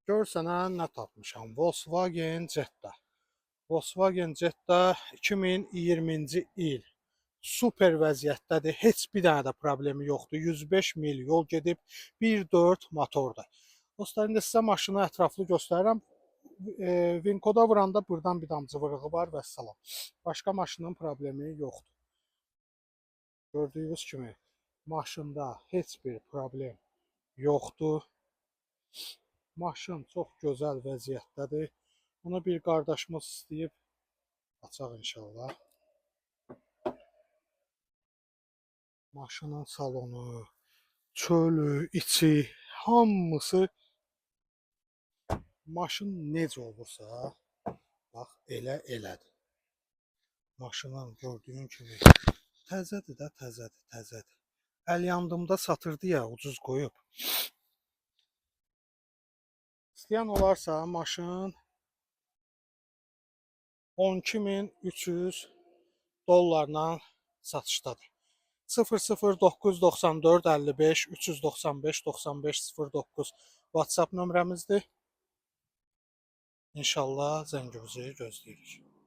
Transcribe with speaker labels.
Speaker 1: Görsənə nə tapmışam? Volkswagen Jetta. Volkswagen Jetta 2020-ci il. Super vəziyyətdədir. Heç bir dənə də problemi yoxdur. 105 mil yol gedib. 1.4 motorda. Dostlar, indi sizə maşını ətraflı göstərirəm. Vinkoda vuranda buradan bir damcı vırığı var və salam. Başqa maşının problemi yoxdur. Gördüyünüz kimi maşında heç bir problem yoxdur. Maşın çox gözəl vəziyyətdədir. Bunu bir qardaşımız istəyib açaq inşallah. Maşının salonu, çölü, içi, hamısı maşın necə olursa, bax elədir. Maşının gördüyün kimi təzədir də, təzədir. Əl yandımda satırdı ya, ucuz qoyub. İstəyən olarsa maşın 12.300 dollarla satışdadır. 00994 55 395 95 09 WhatsApp nömrəmizdir. İnşallah zəngimizi gözləyirik.